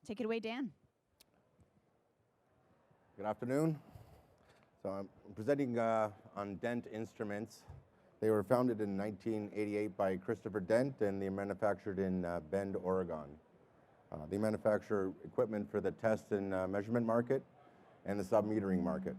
Take it away, Dan. Good afternoon. So I'm presenting on Dent Instruments. They were founded in 1988 by Christopher Dent, and they're manufactured in Bend, Oregon. They manufacture equipment for the test and measurement market and the sub-metering market.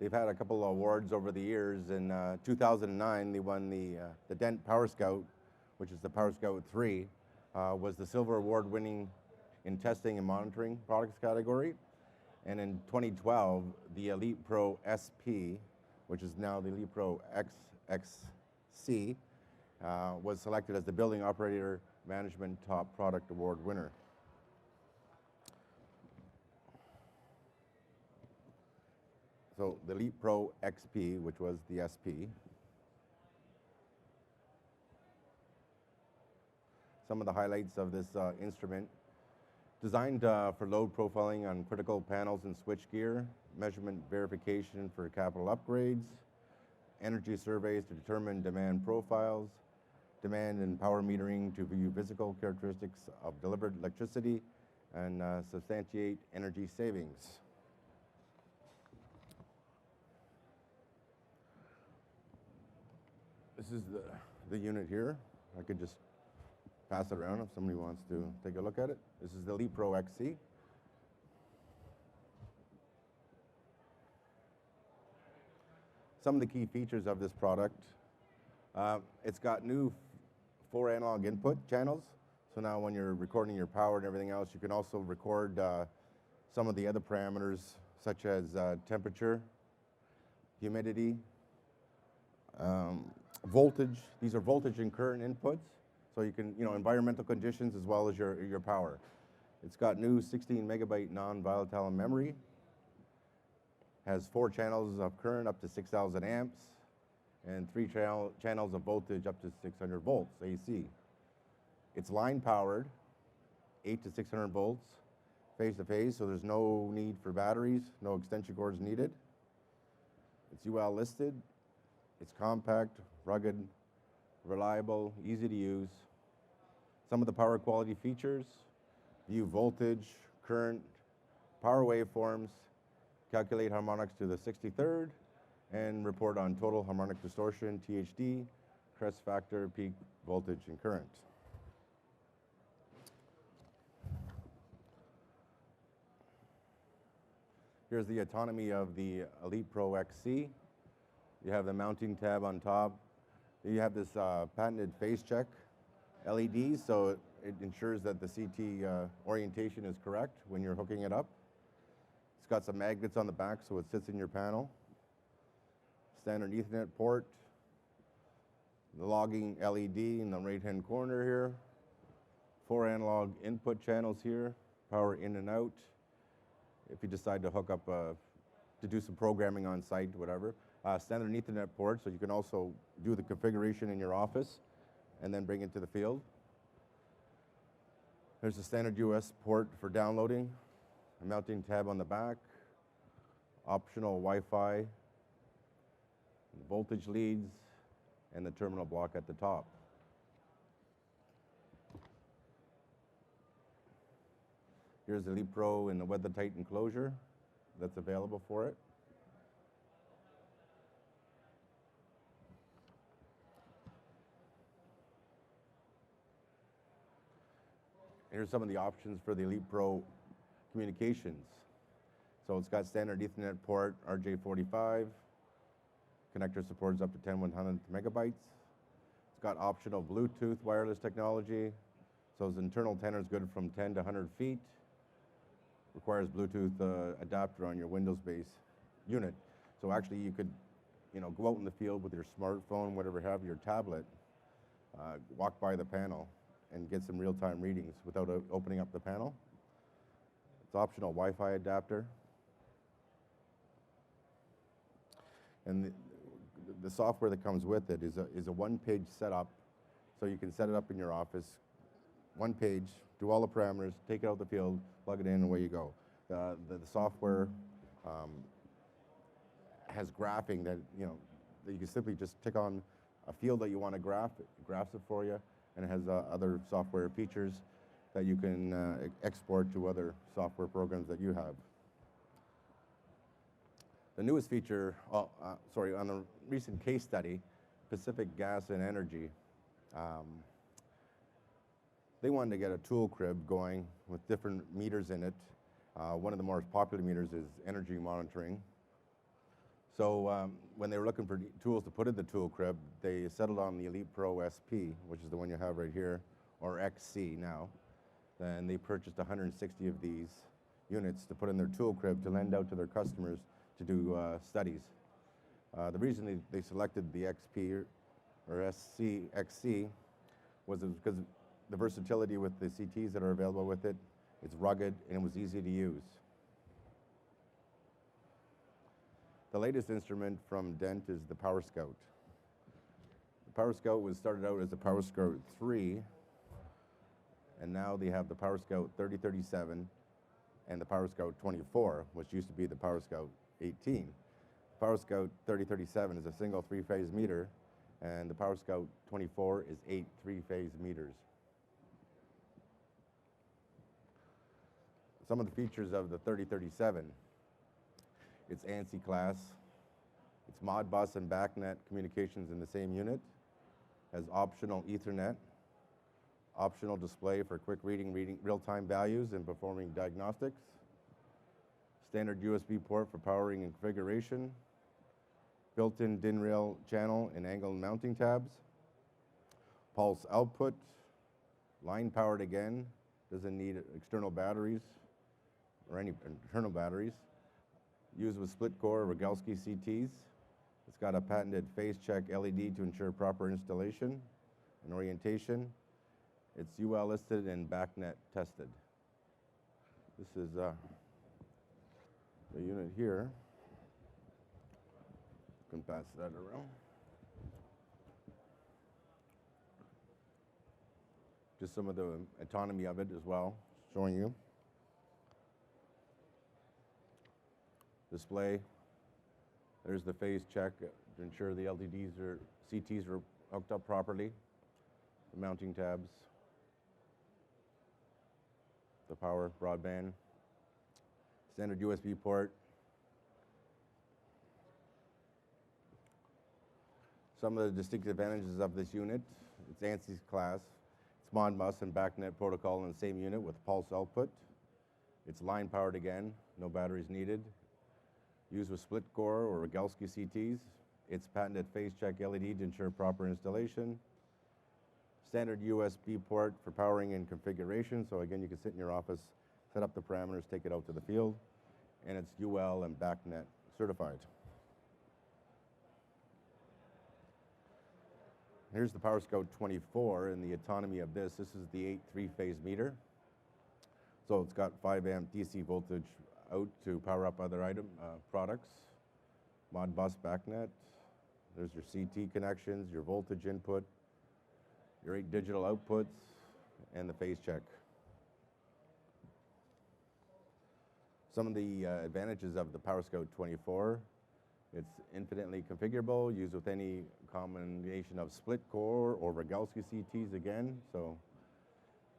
They've had a couple of awards over the years. In 2009, they won the Dent Power Scout, which is the Power Scout 3, was the silver award winning in testing and monitoring products category. And in 2012, the Elite Pro SP, which is now the Elite Pro XXC, was selected as the Building Operator Management Top Product Award winner. So the Elite Pro XP, which was the SP. Some of the highlights of this instrument: designed for load profiling on critical panels and switchgear, measurement verification for capital upgrades, energy surveys to determine demand profiles, demand and power metering to view physical characteristics of delivered electricity, and substantiate energy savings. This is the unit here. I could just pass it around if somebody wants to take a look at it. This is the Elite Pro XC. Some of the key features of this product: it's got new 4 analog input channels. So now when you're recording your power and everything else, you can also record some of the other parameters, such as temperature, humidity, voltage. These are voltage and current inputs. So you can, environmental conditions as well as your power. It's got new 16 megabyte non-volatile memory. Has 4 channels of current up to 6,000 amps, and 3 channels of voltage up to 600 volts AC. It's line powered, 8 to 600 volts, phase to phase. So there's no need for batteries, no extension cords needed. It's UL listed. It's compact, rugged, reliable, easy to use. Some of the power quality features: view voltage, current, power waveforms, calculate harmonics to the 63rd, and report on total harmonic distortion, THD, crest factor, peak voltage, and current. Here's the autonomy of the Elite Pro XC. You have the mounting tab on top. You have this patented face check LED, so it ensures that the CT orientation is correct when you're hooking it up. It's got some magnets on the back, so it sits in your panel. Standard Ethernet port. The logging LED in the right-hand corner here. 4 analog input channels here, power in and out. If you decide to hook up to do some programming on site, whatever. Standard Ethernet port, so you can also do the configuration in your office and then bring it to the field. There's a standard US port for downloading, a mounting tab on the back, optional Wi-Fi, voltage leads, and the terminal block at the top. Here's the Elite Pro in the weather-tight enclosure that's available for it. Here's some of the options for the Elite Pro communications. So it's got standard Ethernet port, RJ45. Connector supports up to 10/100 megabytes. It's got optional Bluetooth wireless technology. So its internal tenor is good from 10 to 100 feet. Requires Bluetooth adapter on your Windows-based unit. So actually you could, go out in the field with your smartphone, whatever have your tablet, walk by the panel and get some real-time readings without opening up the panel. It's optional Wi-Fi adapter. And the software that comes with it is a one-page setup, so you can set it up in your office. One page, do all the parameters, take it out the field, plug it in, and away you go. The software has graphing that that you can simply just tick on a field that you want to graph. It graphs it for you, and it has other software features that you can export to other software programs that you have. The newest feature, on a recent case study, Pacific Gas and Energy, they wanted to get a tool crib going with different meters in it. One of the more popular meters is energy monitoring. So when they were looking for tools to put in the tool crib, they settled on the Elite Pro SP, which is the one you have right here, or XC now. And they purchased 160 of these units to put in their tool crib to lend out to their customers to do studies. The reason they selected the XP or XC was because the versatility with the CTs that are available with it. It's rugged and it was easy to use. The latest instrument from Dent is the Power Scout. The Power Scout was started out as the Power Scout 3, and now they have the Power Scout 3037 and the Power Scout 24, which used to be the Power Scout 18. The Power Scout 3037 is a single three-phase meter, and the Power Scout 24 is 8 three-phase meters. Some of the features of the 3037. It's ANSI class. It's Modbus and BACnet communications in the same unit. Has optional Ethernet. Optional display for quick reading real-time values and performing diagnostics. Standard USB port for powering and configuration. Built-in DIN rail channel and angle mounting tabs. Pulse output. Line powered again. Doesn't need external batteries or any internal batteries. Used with split core Rogalski CTs. It's got a patented phase check LED to ensure proper installation and orientation. It's UL listed and BACnet tested. This is the unit here. You can pass that around. Just some of the autonomy of it as well, showing you. Display. There's the phase check to ensure the CTs are hooked up properly. The mounting tabs. The power broadband. Standard USB port. Some of the distinctive advantages of this unit. It's ANSI class. It's Modbus and BACnet protocol in the same unit with pulse output. It's line powered again, no batteries needed. Used with split core or Rogalski CTs. It's patented phase check LED to ensure proper installation. Standard USB port for powering and configuration. So again, you can sit in your office, set up the parameters, take it out to the field. And it's UL and BACnet certified. Here's the Power Scout 24 and the autonomy of this. This is the 8 three-phase meter. So it's got 5 amp DC voltage out to power up other products. Modbus BACnet. There's your CT connections, your voltage input, your 8 digital outputs, and the phase check. Some of the advantages of the Power Scout 24. It's infinitely configurable, used with any combination of split core or Rogalski CTs again. So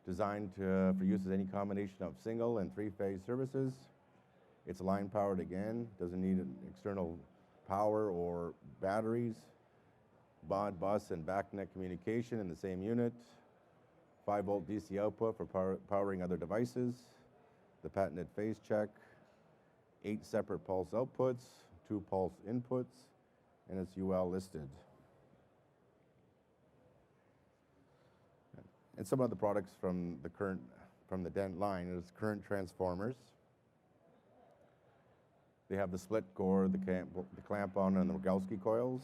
designed for use as any combination of single and three-phase services. It's line powered again, doesn't need an external power or batteries. Modbus and BACnet communication in the same unit. 5-volt DC output for powering other devices. The patented phase check. 8 separate pulse outputs, 2 pulse inputs, and it's UL listed. And some other products from the Dent line is current transformers. They have the split core, the clamp on, and the Rogalski coils.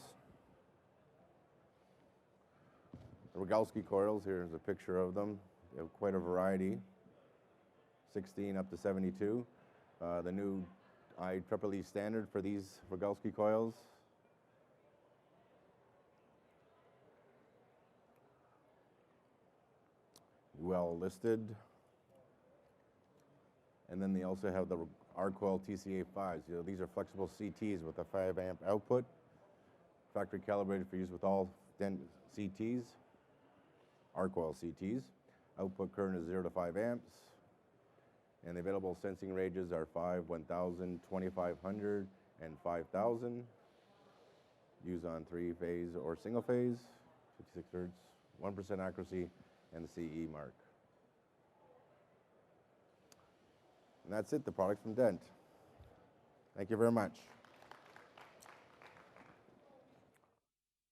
The Rogalski coils, here's a picture of them. They have quite a variety, 16 up to 72. The new IEEE standard for these Rogalski coils. Well listed. And then they also have the R-Coil TCA5s. These are flexible CTs with a 5 amp output factory calibrated for use with all Dent CTs, arc coil CTs. Output current is 0 to 5 amps. And the available sensing ranges are 5, 1000, 2500, and 5000. Used on 3-phase or single phase, 56 hertz, 1% accuracy, and the CE mark. And that's it, the product from Dent. Thank you very much.